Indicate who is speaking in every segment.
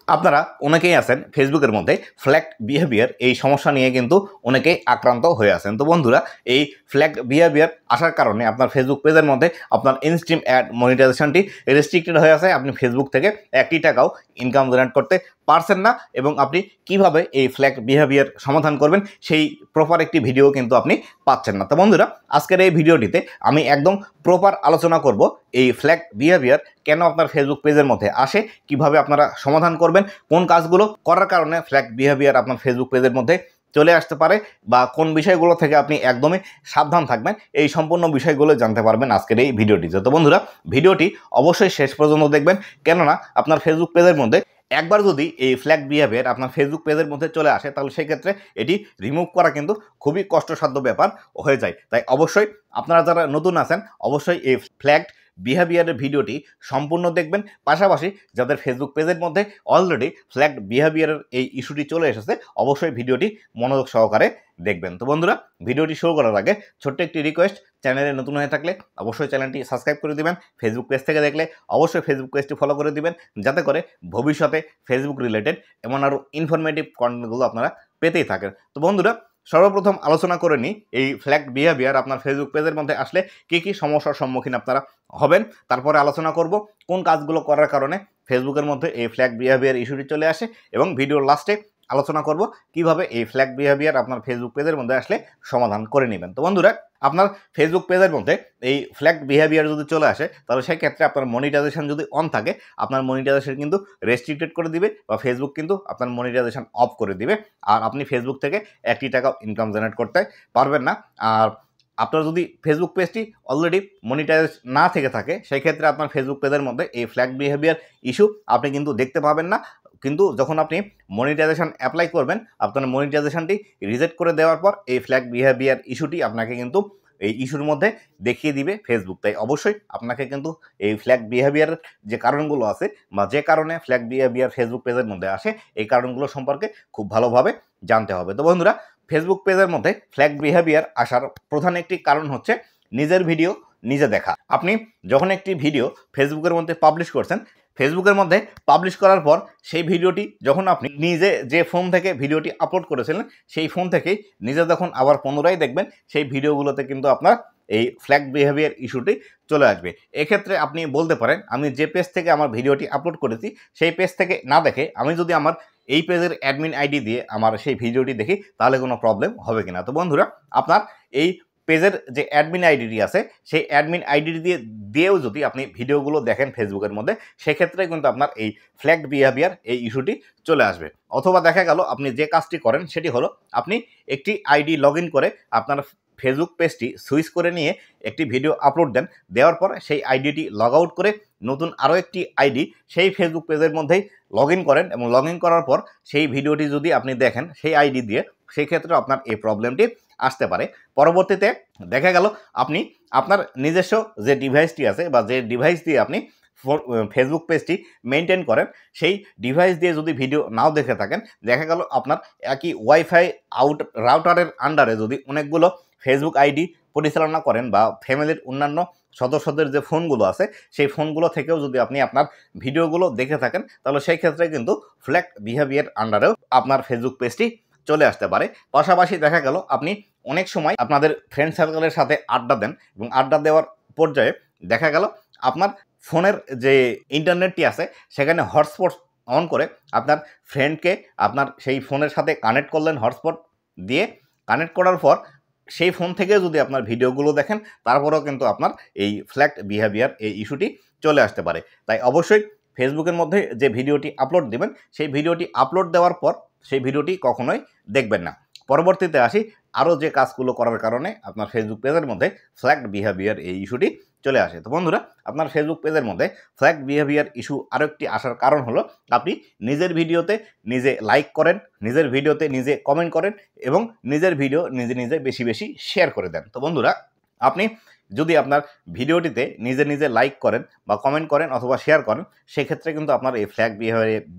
Speaker 1: আপনারা অনেকেই আছেন ফেসবুকের মধ্যে ফ্ল্যাগ বিহেভিয়ার এই সমস্যা নিয়ে কিন্তু অনেকেই আক্রান্ত হয়ে আছেন। তো বন্ধুরা, এই ফ্ল্যাগ বিহেভিয়ার আসার কারণে আপনার ফেসবুক পেজের মধ্যে আপনার ইনস্ট্রিম অ্যাড মনিটাইজেশনটি রেস্ট্রিক্টেড হয়ে আছে। আপনি ফেসবুক থেকে 1টি টাকাও ইনকাম জেনারেট করতে পারছেন না এবং আপনি কিভাবে এই ফ্ল্যাগ বিহেভিয়ার সমাধান করবেন সেই প্রপার একটি ভিডিও কিন্তু আপনি পাচ্ছেন না। তো বন্ধুরা, আজকের এই ভিডিওটিতে আমি একদম প্রপার আলোচনা করব এই ফ্ল্যাগ বিহেভিয়ার কেন আপনার ফেসবুক পেজের মধ্যে আসে, কিভাবে আপনারা সমাধান করবেন, কোন কাজগুলো করার কারণে ফ্ল্যাগ বিহেভিয়ার আপনার ফেসবুক পেজের মধ্যে চলে আসতে পারে বা কোন বিষয়গুলো থেকে আপনি একদমই সাবধান থাকবেন, এই সম্পূর্ণ বিষয়গুলো জানতে পারবেন আজকের এই ভিডিওটিতে। তো বন্ধুরা, ভিডিওটি অবশ্যই শেষ পর্যন্ত দেখবেন, কেননা আপনার ফেসবুক পেজের মধ্যে একবার যদি এই ফ্ল্যাগ বিহেভিয়ার আপনার ফেসবুক পেজের মধ্যে চলে আসে তাহলে সেই ক্ষেত্রে এটি রিমুভ করা কিন্তু খুবই কষ্টসাধ্য ব্যাপার হয়ে যায়। তাই অবশ্যই আপনারা যারা নতুন আছেন অবশ্যই এই ফ্ল্যাগ বিহেভিয়ারের ভিডিওটি সম্পূর্ণ দেখবেন। পাশাপাশি যাদের ফেসবুক পেজের মধ্যে অলরেডি ফ্ল্যাগ বিহেভিয়ারের এই ইস্যুটি চলে এসেছে অবশ্যই ভিডিওটি মনোযোগ সহকারে দেখবেন। তো বন্ধুরা, ভিডিওটি শুরু করার আগে ছোট্ট একটি রিকোয়েস্ট, চ্যানেলে নতুন হয়ে থাকলে অবশ্যই চ্যানেলটি সাবস্ক্রাইব করে দিবেন। ফেসবুক পেজ থেকে দেখলে অবশ্যই ফেসবুক পেজটি ফলো করে দিবেন, যাতে করে ভবিষ্যতে ফেসবুক রিলেটেড এমন আরও ইনফরমেটিভ কন্টেন্টগুলো আপনারা পেতেই থাকেন। তো বন্ধুরা, সর্বপ্রথম আলোচনা করে নিই এই ফ্ল্যাগ বিহেভিয়ার আপনার ফেসবুক পেজের মধ্যে আসলে কী কী সমস্যার সম্মুখীন আপনারা হবেন। তারপরে আলোচনা করব কোন কাজগুলো করার কারণে ফেসবুকের মধ্যে এই ফ্ল্যাগ বিহেভিয়ার ইস্যুটি চলে আসে এবং ভিডিওর লাস্টে আলোচনা করব কিভাবে এই ফ্ল্যাগ বিহেভিয়ার আপনার ফেসবুক পেজের মধ্যে আসলে সমাধান করে নেবেন। তো বন্ধুরা, আপনার ফেসবুক পেজের মধ্যে এই ফ্ল্যাগ বিহেভিয়ার যদি চলে আসে তাহলে সেই ক্ষেত্রে আপনার মনিটাইজেশন যদি অন থাকে আপনার মনিটাইজেশন কিন্তু রেস্ট্রিক্টেড করে দিবে বা ফেসবুক কিন্তু আপনার মনিটাইজেশন অফ করে দিবে, আর আপনি ফেসবুক থেকে 1টি টাকাও ইনকাম জেনারেট করতে পারবেন না। আর আপনার যদি ফেসবুক পেজটি অলরেডি মনিটাইজ না থেকে থাকে সেই ক্ষেত্রে আপনার ফেসবুক পেজের মধ্যে এই ফ্ল্যাগ বিহেভিয়ার ইস্যু আপনি কিন্তু দেখতে পাবেন না। কিন্তু যখন আপনি মনিটাইজেশন অ্যাপ্লাই করবেন আপনার মনিটাইজেশনটি রিজেক্ট করে দেওয়ার পর এই ফ্ল্যাগ বিহেভিয়ার ইস্যুটি আপনাকে কিন্তু এই ইস্যুর মধ্যে দেখিয়ে দিবে ফেসবুক। তাই অবশ্যই আপনাকে কিন্তু এই ফ্ল্যাগ বিহেভিয়ারের যে কারণগুলো আছে বা যে কারণে ফ্ল্যাগ বিহেভিয়ার ফেসবুক পেজের মধ্যে আসে এই কারণগুলো সম্পর্কে খুব ভালোভাবে জানতে হবে। তো বন্ধুরা, ফেসবুক পেজের মধ্যে ফ্ল্যাগ বিহেভিয়ার আসার প্রধান একটি কারণ হচ্ছে নিজের ভিডিও নিজে দেখা। আপনি যখন একটি ভিডিও ফেসবুকের মধ্যে পাবলিশ করছেন, ফেসবুকের মধ্যে পাবলিশ করার পর সেই ভিডিওটি যখন আপনি নিজে যে ফোন থেকে ভিডিওটি আপলোড করেছিলেন সেই ফোন থেকেই নিজে যখন আবার পুনরায় দেখবেন সেই ভিডিওগুলোতে কিন্তু আপনার এই ফ্ল্যাগ বিহেভিয়ার ইস্যুটি চলে আসবে। এক্ষেত্রে আপনি বলতে পারেন আমি যে পেজ থেকে আমার ভিডিওটি আপলোড করেছি সেই পেজ থেকে না দেখে আমি যদি আমার এই পেজের অ্যাডমিন আইডি দিয়ে আমার সেই ভিডিওটি দেখি তাহলে কোনো প্রবলেম হবে কিনা। তো বন্ধুরা, আপনার এই পেজের যে অ্যাডমিন আইডিটি আছে সেই অ্যাডমিন আইডিটি দিয়েও যদি আপনি ভিডিওগুলো দেখেন ফেসবুকের মধ্যে সেক্ষেত্রে কিন্তু আপনার এই ফ্ল্যাগ বিহেভিয়ার এই ইস্যুটি চলে আসবে। অথবা দেখা গেল আপনি যে কাজটি করেন সেটি হলো আপনি একটি আইডি লগ ইন করে আপনার ফেসবুক পেজটি সুইচ করে নিয়ে একটি ভিডিও আপলোড দেন, দেওয়ার পর সেই আইডিটি লগ আউট করে নতুন আরও একটি আইডি সেই ফেসবুক পেজের মধ্যেই লগ ইন করেন এবং লগ ইন করার পর সেই ভিডিওটি যদি আপনি দেখেন সেই আইডি দিয়ে, সেই ক্ষেত্রে আপনার এই প্রবলেমটি আসতে পারে। পরবর্তীতে দেখা গেল আপনি আপনার নিজস্ব যে ডিভাইসটি আছে বা যে ডিভাইস দিয়ে আপনি ফেসবুক পেজটি মেনটেন করেন সেই ডিভাইস দিয়ে যদি ভিডিও নাও দেখে থাকেন, দেখা গেল আপনার একই ওয়াইফাই রাউটারের আন্ডারে যদি অনেকগুলো ফেসবুক আইডি পরিচালনা করেন বা ফ্যামিলির অন্যান্য সদস্যদের যে ফোনগুলো আছে সেই ফোনগুলো থেকেও যদি আপনি আপনার ভিডিওগুলো দেখে থাকেন তাহলে সেই ক্ষেত্রে কিন্তু ফ্ল্যাগ বিহেভিয়ার আন্ডারেও আপনার ফেসবুক পেজটি চলে আসতে পারে। পাশাপাশি দেখা গেল আপনি অনেক সময় আপনাদের ফ্রেন্ড সার্কেলের সাথে আড্ডা দেন এবং আড্ডা দেওয়ার পর্যায়ে দেখা গেল আপনার ফোনের যে ইন্টারনেটটি আছে সেখানে হটস্পট অন করে আপনার ফ্রেন্ডকে আপনার সেই ফোনের সাথে কানেক্ট করলেন, হটস্পট দিয়ে কানেক্ট করার পর সেই ফোন থেকে যদি আপনার ভিডিওগুলো দেখেন তারপরেও কিন্তু আপনার এই ফ্ল্যাগ বিহেভিয়ার এই ইস্যুটি চলে আসতে পারে। তাই অবশ্যই ফেসবুকের মধ্যে যে ভিডিওটি আপলোড দেবেন সেই ভিডিওটি আপলোড দেওয়ার পর সেই ভিডিওটি কখনোই দেখবেন না। পরবর্তীতে আসি আরও যে কাজগুলো করার কারণে আপনার ফেসবুক পেজের মধ্যে ফ্ল্যাগ বিহেভিয়ার এই ইস্যুটি চলে আসে। তো বন্ধুরা, আপনার ফেসবুক পেজের মধ্যে ফ্ল্যাগ বিহেভিয়ার ইস্যু আরও একটি আসার কারণ হলো আপনি নিজের ভিডিওতে নিজে লাইক করেন, নিজের ভিডিওতে নিজে কমেন্ট করেন এবং নিজের ভিডিও নিজে নিজে বেশি বেশি শেয়ার করে দেন। তো বন্ধুরা, আপনি যদি আপনার ভিডিওটিতে নিজে নিজে লাইক করেন বা কমেন্ট করেন অথবা শেয়ার করেন সেক্ষেত্রে কিন্তু আপনার এই ফ্ল্যাগ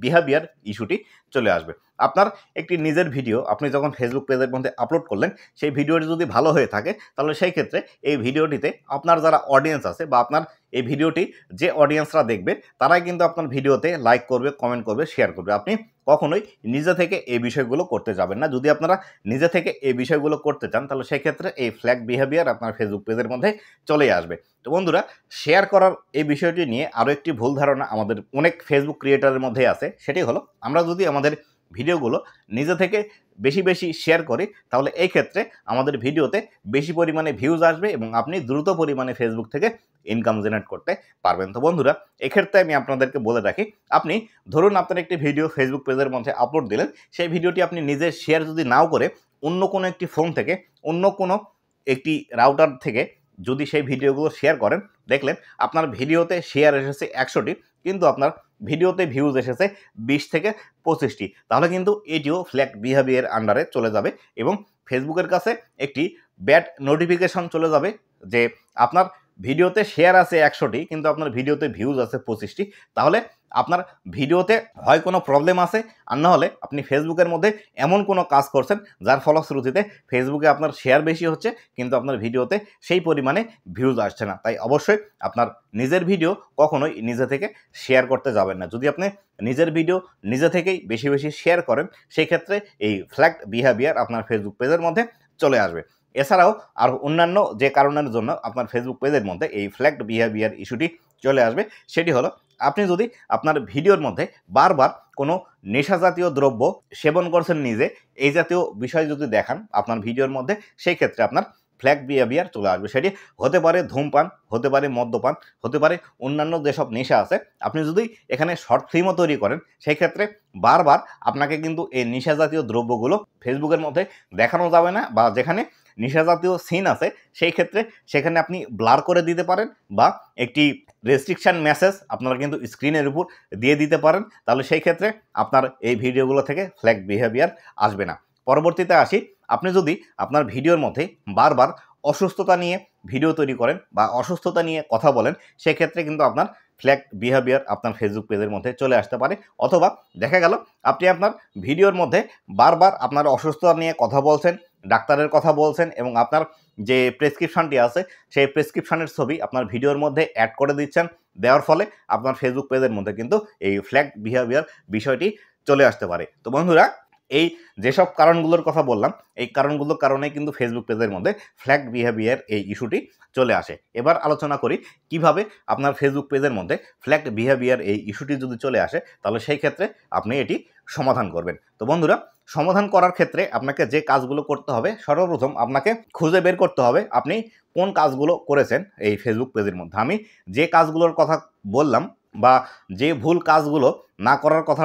Speaker 1: বিহেভিয়ার ইস্যুটি চলে আসবে। আপনার একটি নিজের ভিডিও আপনি যখন ফেসবুক পেজের মধ্যে আপলোড করলেন, সেই ভিডিওটি যদি ভালো হয়ে থাকে তাহলে সেই ক্ষেত্রে এই ভিডিওটিতে আপনার যারা অডিয়েন্স আছে বা আপনার এই ভিডিওটি যে অডিয়েন্সরা দেখবে তারাই কিন্তু আপনার ভিডিওতে লাইক করবে, কমেন্ট করবে, শেয়ার করবে। আপনি কখনোই নিজে থেকে এই বিষয়গুলো করতে যাবেন না। যদি আপনারা নিজে থেকে এই বিষয়গুলো করতে চান তাহলে সেক্ষেত্রে এই ফ্ল্যাগ বিহেভিয়ার আপনার ফেসবুক পেজের মধ্যে চলেই আসবে। তো বন্ধুরা, শেয়ার করার এই বিষয়টি নিয়ে আরও একটি ভুল ধারণা আমাদের অনেক ফেসবুক ক্রিয়েটারের মধ্যে আছে। সেটি হলো, আমরা যদি আমাদের ভিডিওগুলো নিজে থেকে বেশি বেশি শেয়ার করি তাহলে এই ক্ষেত্রে আমাদের ভিডিওতে বেশি পরিমাণে ভিউজ আসবে এবং আপনি দ্রুত পরিমাণে ফেসবুক থেকে ইনকাম জেনারেট করতে পারবেন। তো বন্ধুরা, এক্ষেত্রে আমি আপনাদেরকে বলে রাখি, আপনি ধরুন আপনার একটি ভিডিও ফেসবুক পেজের মধ্যে আপলোড দিলেন, সেই ভিডিওটি আপনি নিজে শেয়ার যদি নাও করে অন্য কোনো একটি ফোন থেকে, অন্য কোনো একটি রাউটার থেকে যদি সেই ভিডিওগুলো শেয়ার করেন, দেখলেন আপনার ভিডিওতে শেয়ার এসেছে 100টি, কিন্তু আপনার ভিডিওতে ভিউজ এসেছে 20 থেকে 25টি, তাহলে কিন্তু এটিও ফ্ল্যাগ বিহেভিয়ার আন্ডারে চলে যাবে এবং ফেসবুকের কাছে একটি ব্যাড নোটিফিকেশন চলে যাবে যে আপনার ভিডিওতে শেয়ার আছে 100টি কিন্তু আপনার ভিডিওতে ভিউজ আছে 25টি। তাহলে আপনার ভিডিওতে হয় কোনো প্রবলেম আছে, আর না হলে আপনি ফেসবুকের মধ্যে এমন কোনো কাজ করছেন যার ফলশ্রুতিতে ফেসবুকে আপনার শেয়ার বেশি হচ্ছে কিন্তু আপনার ভিডিওতে সেই পরিমাণে ভিউজ আসছে না। তাই অবশ্যই আপনার নিজের ভিডিও কখনোই নিজে থেকে শেয়ার করতে যাবেন না। যদি আপনি নিজের ভিডিও নিজে থেকেই বেশি বেশি শেয়ার করেন, সেই ক্ষেত্রে এই ফ্ল্যাগ বিহেভিয়ার আপনার ফেসবুক পেজের মধ্যে চলে আসবে। এছাড়াও আর অন্যান্য যে কারণের জন্য আপনার ফেসবুক পেজের মধ্যে এই ফ্ল্যাগড বিহেভিয়ার ইস্যুটি চলে আসবে, সেটি হলো আপনি যদি আপনার ভিডিওর মধ্যে বারবার কোনো নেশা জাতীয় দ্রব্য সেবন করছেন নিজে, এই জাতীয় বিষয় যদি দেখান আপনার ভিডিওর মধ্যে, সেই ক্ষেত্রে আপনার ফ্ল্যাগ বিহেভিয়ার চলে আসবে। সেটি হতে পারে ধূমপান, হতে পারে মদ্যপান, হতে পারে অন্যান্য যেসব নেশা আছে। আপনি যদি এখানে শর্ট ফিল্মও তৈরি করেন, সেই ক্ষেত্রে বারবার আপনাকে কিন্তু এই নেশা জাতীয় দ্রব্যগুলো ফেসবুকের মধ্যে দেখানো যাবে না, বা যেখানে নেশা জাতীয় সিন আছে সেই ক্ষেত্রে সেখানে আপনি ব্লার করে দিতে পারেন বা একটি রেস্ট্রিকশান মেসেজ আপনারা কিন্তু স্ক্রিনের উপর দিয়ে দিতে পারেন। তাহলে সেই ক্ষেত্রে আপনার এই ভিডিওগুলো থেকে ফ্ল্যাগ বিহেভিয়ার আসবে না। পরবর্তীতে আসি, আপনি যদি আপনার ভিডিওর মধ্যে বারবার অসুস্থতা নিয়ে ভিডিও তৈরি করেন বা অসুস্থতা নিয়ে কথা বলেন, সেক্ষেত্রে কিন্তু আপনার ফ্ল্যাগ বিহেভিয়ার আপনার ফেসবুক পেজের মধ্যে চলে আসতে পারে। অথবা দেখা গেল আপনি আপনার ভিডিওর মধ্যে বারবার আপনার অসুস্থতা নিয়ে কথা বলছেন, ডাক্তারের কথা বলছেন এবং আপনার যে প্রেসক্রিপশনটি আছে সেই প্রেসক্রিপশনের ছবি আপনার ভিডিওর মধ্যে অ্যাড করে দিচ্ছেন, দেওয়ার ফলে আপনার ফেসবুক পেজের মধ্যে কিন্তু এই ফ্ল্যাগ বিহেভিয়ার বিষয়টি চলে আসতে পারে। তো বন্ধুরা, এই যেসব কারণগুলোর কথা বললাম, এই কারণগুলোর কারণে কিন্তু ফেসবুক পেজের মধ্যে ফ্ল্যাগ বিহেভিয়ার এই ইস্যুটি চলে আসে। এবার আলোচনা করি কিভাবে আপনার ফেসবুক পেজের মধ্যে ফ্ল্যাগ বিহেভিয়ার এই ইস্যুটি যদি চলে আসে তাহলে সেই ক্ষেত্রে আপনি এটি সমাধান করবেন। তো বন্ধুরা, সমাধান করার ক্ষেত্রে আপনাকে যে কাজগুলো করতে হবে, সর্বপ্রথম আপনাকে খুঁজে বের করতে হবে আপনি কোন কাজগুলো করেছেন এই ফেসবুক পেজের মধ্যে। আমি যে কাজগুলোর কথা বললাম বা যে ভুল কাজগুলো না করার কথা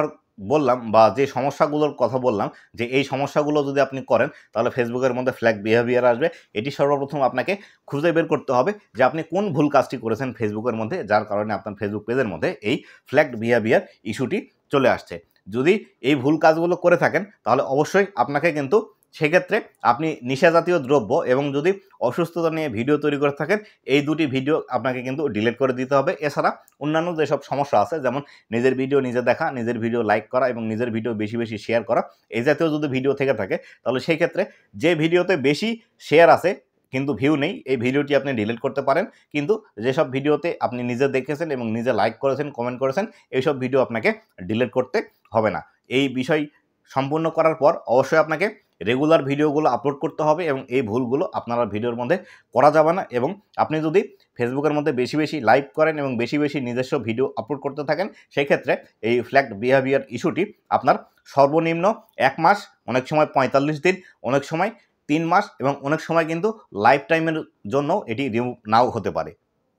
Speaker 1: বললাম বা যে সমস্যাগুলোর কথা বললাম, যে এই সমস্যাগুলো যদি আপনি করেন তাহলে ফেসবুকের মধ্যে ফ্ল্যাগ বিহেভিয়ার আসবে, এটি সর্বপ্রথম আপনাকে খুঁজে বের করতে হবে যে আপনি কোন ভুল কাজটি করেছেন ফেসবুকের মধ্যে, যার কারণে আপনার ফেসবুক পেজের মধ্যে এই ফ্ল্যাগ বিহেভিয়ার ইস্যুটি চলে আসছে। যদি এই ভুল কাজগুলো করে থাকেন তাহলে অবশ্যই আপনাকে কিন্তু সেক্ষেত্রে আপনি নেশা জাতীয় দ্রব্য এবং যদি অসুস্থতা নিয়ে ভিডিও তৈরি করে থাকেন, এই দুটি ভিডিও আপনাকে কিন্তু ডিলিট করে দিতে হবে। এছাড়া অন্যান্য যেসব সমস্যা আছে, যেমন নিজের ভিডিও নিজে দেখা, নিজের ভিডিও লাইক করা এবং নিজের ভিডিও বেশি বেশি শেয়ার করা, এই জাতীয় যদি ভিডিও থেকে থাকে তাহলে সেই ক্ষেত্রে যে ভিডিওতে বেশি শেয়ার আছে কিন্তু ভিউ নেই, এই ভিডিওটি আপনি ডিলিট করতে পারেন। কিন্তু যেসব ভিডিওতে আপনি নিজে দেখেছেন এবং নিজে লাইক করেছেন, কমেন্ট করেছেন, এইসব ভিডিও আপনাকে ডিলিট করতে হবে না। এই বিষয় সম্পূর্ণ করার পর অবশ্যই আপনাকে রেগুলার ভিডিওগুলো আপলোড করতে হবে এবং এই ভুলগুলো আপনার ভিডিওর মধ্যে করা যাবে না। এবং আপনি যদি ফেসবুকের মধ্যে বেশি বেশি লাইভ করেন এবং বেশি বেশি নিজস্ব ভিডিও আপলোড করতে থাকেন, সেই ক্ষেত্রে এই ফ্ল্যাগ বিহেভিয়ার ইস্যুটি আপনার সর্বনিম্ন 1 মাস, অনেক সময় 45 দিন, অনেক সময় 3 মাস এবং অনেক সময় কিন্তু লাইফ টাইমের জন্য এটি রিমুভ নাও হতে পারে।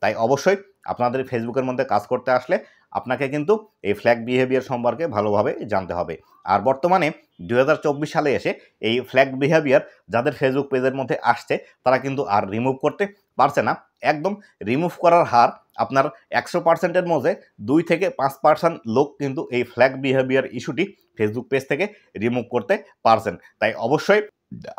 Speaker 1: তাই অবশ্যই আপনাদের ফেসবুকের মধ্যে কাজ করতে আসলে আপনাকে কিন্তু এই ফ্ল্যাগ বিহেভিয়ার সম্পর্কে ভালোভাবে জানতে হবে। আর বর্তমানে 2024 সালে এসে এই ফ্ল্যাগ বিহেভিয়ার যাদের ফেসবুক পেজের মধ্যে আসছে তারা কিন্তু আর রিমুভ করতে পারছে না। একদম রিমুভ করার হার আপনার 100%-এর মধ্যে 2 থেকে 5% লোক কিন্তু এই ফ্ল্যাগ বিহেভিয়ার ইস্যুটি ফেসবুক পেজ থেকে রিমুভ করতে পারছেন। তাই অবশ্যই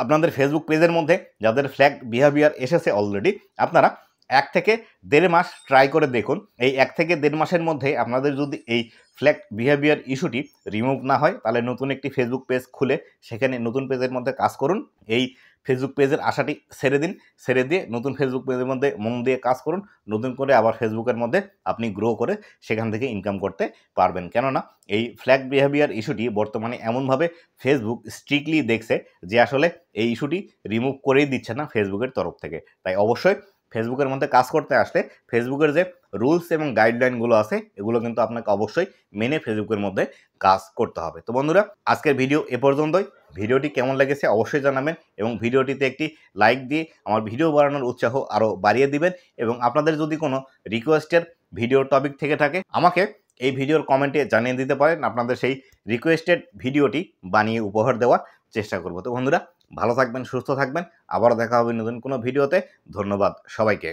Speaker 1: আপনাদের ফেসবুক পেজের মধ্যে যাদের ফ্ল্যাগ বিহেভিয়ার এসেছে অলরেডি, আপনারা 1 থেকে 1.5 মাস ট্রাই করে দেখুন। এই 1 থেকে 1.5 মাসের মধ্যে আপনাদের যদি এই ফ্ল্যাগ বিহেভিয়ার ইস্যুটি রিমুভ না হয়, তাহলে নতুন একটি ফেসবুক পেজ খুলে সেখানে নতুন পেজের মধ্যে কাজ করুন। এই ফেসবুক পেজের আশাটি ছেড়ে দিন, ছেড়ে দিয়ে নতুন ফেসবুক পেজের মধ্যে মন দিয়ে কাজ করুন। নতুন করে আবার ফেসবুকের মধ্যে আপনি গ্রো করে সেখান থেকে ইনকাম করতে পারবেন। কেননা এই ফ্ল্যাগ বিহেভিয়ার ইস্যুটি বর্তমানে এমনভাবে ফেসবুক স্ট্রিক্টলি দেখছে যে আসলে এই ইস্যুটি রিমুভ করেই দিচ্ছে না ফেসবুকের তরফ থেকে। তাই অবশ্যই ফেসবুকের মধ্যে কাজ করতে আসলে ফেসবুকের যে রুলস এবং গাইডলাইনগুলো আছে এগুলো কিন্তু আপনাকে অবশ্যই মেনে ফেসবুকের মধ্যে কাজ করতে হবে। তো বন্ধুরা, আজকের ভিডিও এ পর্যন্তই। ভিডিওটি কেমন লেগেছে অবশ্যই জানাবেন এবং ভিডিওটিতে একটি লাইক দিয়ে আমার ভিডিও বানানোর উৎসাহ আরও বাড়িয়ে দিবেন। এবং আপনাদের যদি কোনো রিকোয়েস্টের ভিডিও টপিক থেকে থাকে আমাকে এই ভিডিওর কমেন্টে জানিয়ে দিতে পারেন। আপনাদের সেই রিকোয়েস্টেড ভিডিওটি বানিয়ে উপহার দেওয়ার চেষ্টা করব। তো বন্ধুরা, ভালো থাকবেন, সুস্থ থাকবেন। আবারও দেখা হবে নতুন কোনো ভিডিওতে। ধন্যবাদ সবাইকে।